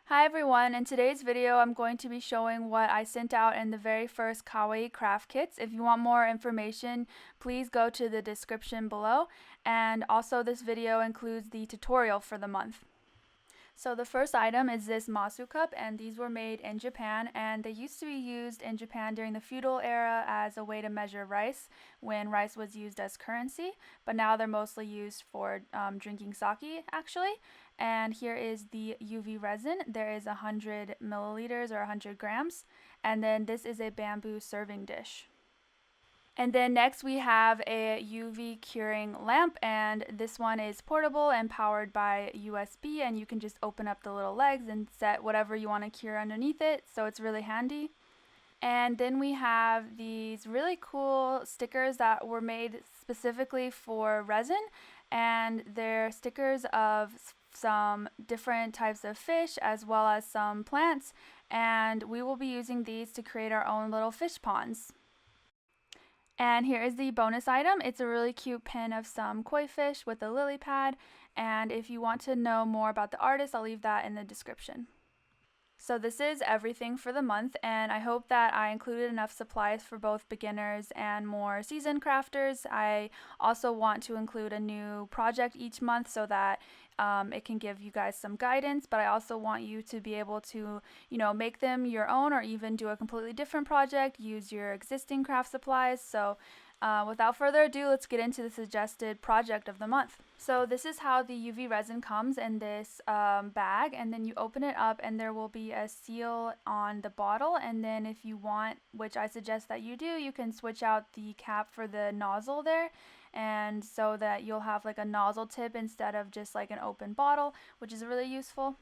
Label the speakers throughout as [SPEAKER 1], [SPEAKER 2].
[SPEAKER 1] Hi everyone, in today's video I'm going to be showing what I sent out in the very first Kawaii Craft Kits. If you want more information, please go to the description below, and also this video includes the tutorial for the month. So the first item is this Masu cup, and these were made in Japan, and they used to be used in Japan during the feudal era as a way to measure rice when rice was used as currency, but now they're mostly used for drinking sake actually. And here is the UV resin. There is 100 milliliters or 100 grams, and then this is a bamboo serving dish. And then next we have a UV curing lamp, and this one is portable and powered by USB, and you can just open up the little legs and set whatever you want to cure underneath it, so it's really handy. And then we have these really cool stickers that were made specifically for resin, and they're stickers of some different types of fish as well as some plants, and we will be using these to create our own little fish ponds. And here is the bonus item. It's a really cute pin of some koi fish with a lily pad, and if you want to know more about the artist, I'll leave that in the description. So this is everything for the month, and I hope that I included enough supplies for both beginners and more seasoned crafters. I also want to include a new project each month so that it can give you guys some guidance, but I also want you to be able to, make them your own or even do a completely different project, use your existing craft supplies. So without further ado, let's get into the suggested project of the month. So this is how the UV resin comes in this bag, and then you open it up and there will be a seal on the bottle, and then if you want, which I suggest that you do, you can switch out the cap for the nozzle there, and so that you'll have like a nozzle tip instead of just like an open bottle, which is really useful.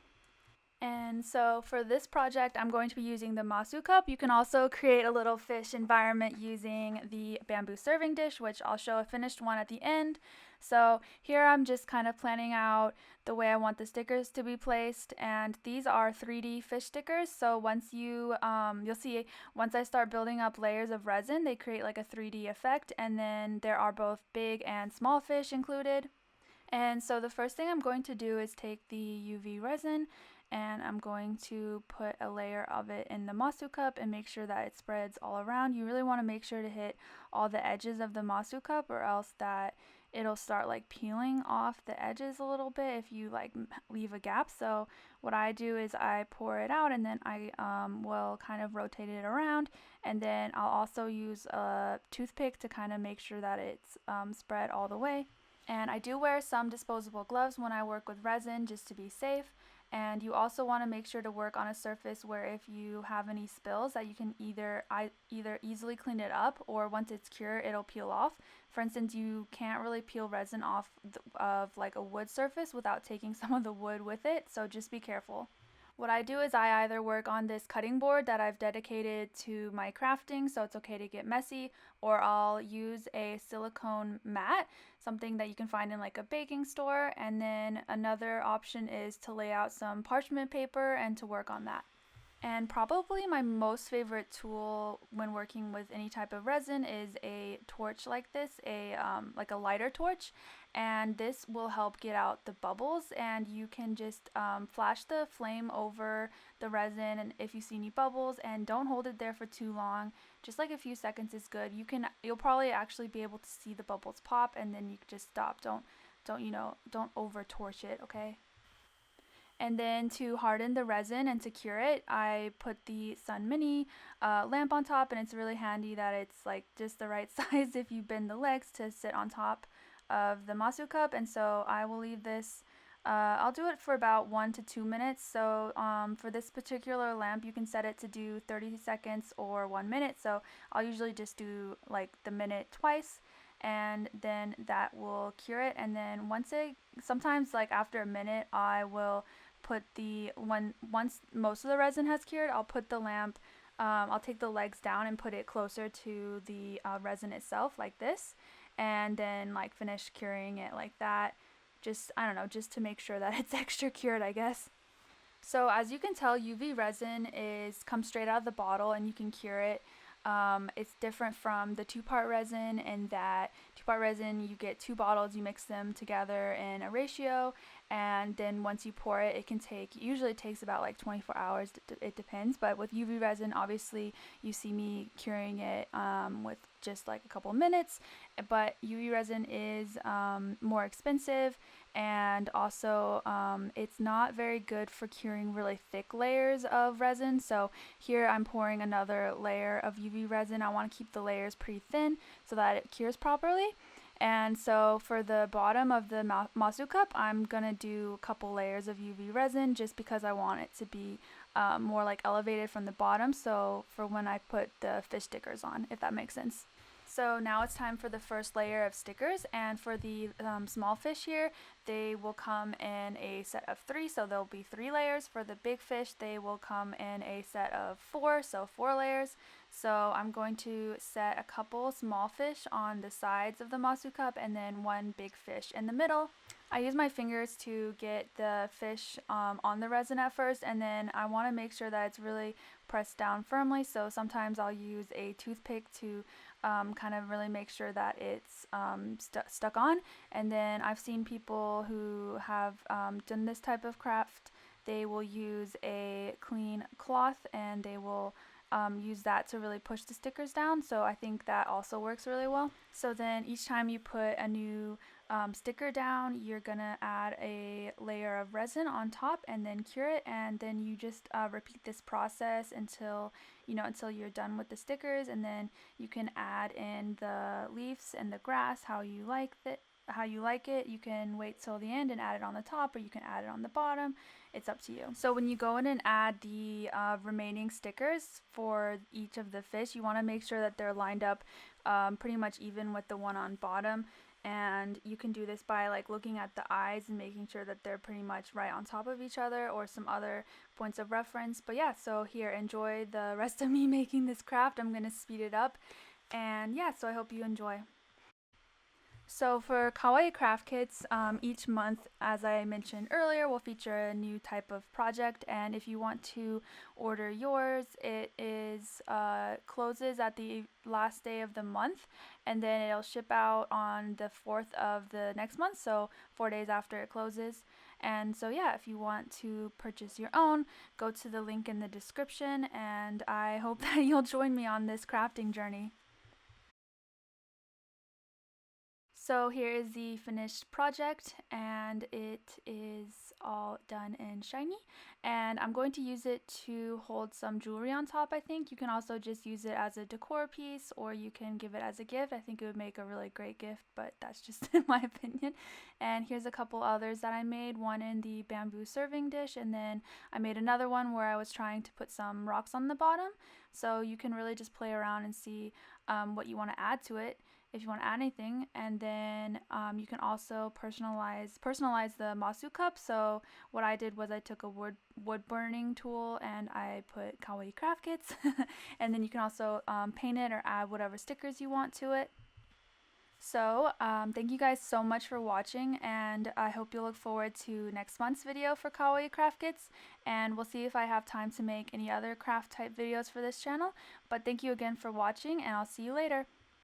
[SPEAKER 1] And so for this project, I'm going to be using the Masu cup. You can also create a little fish environment using the bamboo serving dish, which I'll show a finished one at the end. So here I'm just kind of planning out the way I want the stickers to be placed, and these are 3D fish stickers. So once you'll see, once I start building up layers of resin, they create like a 3D effect, and then there are both big and small fish included. And so the first thing I'm going to do is take the UV resin, and I'm going to put a layer of it in the Masu cup and make sure that it spreads all around. You really want to make sure to hit all the edges of the Masu cup, or else that it'll start like peeling off the edges a little bit if you like leave a gap. So what I do is I pour it out, and then I will kind of rotate it around, and then I'll also use a toothpick to kind of make sure that it's spread all the way. And I do wear some disposable gloves when I work with resin just to be safe. And you also want to make sure to work on a surface where if you have any spills that you can either easily clean it up, or once it's cured it'll peel off. For instance, you can't really peel resin off of like a wood surface without taking some of the wood with it, so just be careful. What I do is I either work on this cutting board that I've dedicated to my crafting, so it's okay to get messy, or I'll use a silicone mat, something that you can find in like a baking store, and then another option is to lay out some parchment paper and to work on that. And probably my most favorite tool when working with any type of resin is a torch like this, like a lighter torch, and this will help get out the bubbles, and you can just flash the flame over the resin, and if you see any bubbles, and don't hold it there for too long, just like a few seconds is good. You'll probably actually be able to see the bubbles pop, and then you can just stop. Don't over torch it, okay? And then to harden the resin and to cure it, I put the Sun Mini lamp on top, and it's really handy that it's like just the right size if you bend the legs to sit on top of the Masu cup. And so I will leave this, I'll do it for about 1 to 2 minutes. So for this particular lamp, you can set it to do 30 seconds or 1 minute. So I'll usually just do like the minute twice, and then that will cure it. And then sometimes like after a minute, I will put once most of the resin has cured, I'll put the lamp, I'll take the legs down and put it closer to the resin itself like this, and then like finish curing it like that. I don't know, just to make sure that it's extra cured, I guess. So as you can tell, UV resin comes straight out of the bottle, and you can cure it. It's different from the two-part resin in that two-part resin, you get 2 bottles, you mix them together in a ratio, and then once you pour it, it can usually takes about like 24 hours, it depends, but with UV resin, obviously you see me curing it with just like a couple minutes, but UV resin is more expensive, and also it's not very good for curing really thick layers of resin. So here I'm pouring another layer of UV resin. I want to keep the layers pretty thin so that it cures properly. And so for the bottom of the masu cup, I'm gonna do a couple layers of UV resin just because I want it to be more like elevated from the bottom, so for when I put the fish stickers on, if that makes sense. So now it's time for the first layer of stickers, and for the small fish here, they will come in a set of 3, so there'll be 3 layers. For the big fish, they will come in a set of 4, so 4 layers. So I'm going to set a couple small fish on the sides of the masu cup and then 1 big fish in the middle. I use my fingers to get the fish on the resin at first, and then I want to make sure that it's really pressed down firmly, so sometimes I'll use a toothpick to kind of really make sure that it's stuck on. And then I've seen people who have done this type of craft, they will use a clean cloth and they will use that to really push the stickers down, so I think that also works really well. So then each time you put a new sticker down, you're gonna add a layer of resin on top and then cure it, and then you just repeat this process until you're done with the stickers, and then you can add in the leaves and the grass how you like it. You can wait till the end and add it on the top, or you can add it on the bottom. It's up to you. So when you go in and add the remaining stickers for each of the fish, you want to make sure that they're lined up pretty much even with the one on bottom. And you can do this by like looking at the eyes and making sure that they're pretty much right on top of each other, or some other points of reference. But yeah, so here, enjoy the rest of me making this craft. I'm gonna speed it up, and yeah, so I hope you enjoy. So for Kawaii Craft Kits, each month, as I mentioned earlier, will feature a new type of project, and if you want to order yours, it is closes at the last day of the month, and then it'll ship out on the 4th of the next month, so 4 days after it closes. And so yeah, if you want to purchase your own, go to the link in the description, and I hope that you'll join me on this crafting journey. So here is the finished project, and it is all done in shiny, and I'm going to use it to hold some jewelry on top. I think you can also just use it as a decor piece, or you can give it as a gift. I think it would make a really great gift, but that's just my opinion. And here's a couple others that I made, one in the bamboo serving dish, and then I made another one where I was trying to put some rocks on the bottom. So you can really just play around and see what you want to add to it, if you want to add anything. And then you can also personalize the masu cup. So what I did was I took a wood burning tool and I put Kawaii Craft Kits and then you can also paint it or add whatever stickers you want to it. So thank you guys so much for watching, and I hope you look forward to next month's video for Kawaii Craft Kits, and we'll see if I have time to make any other craft type videos for this channel. But thank you again for watching, and I'll see you later.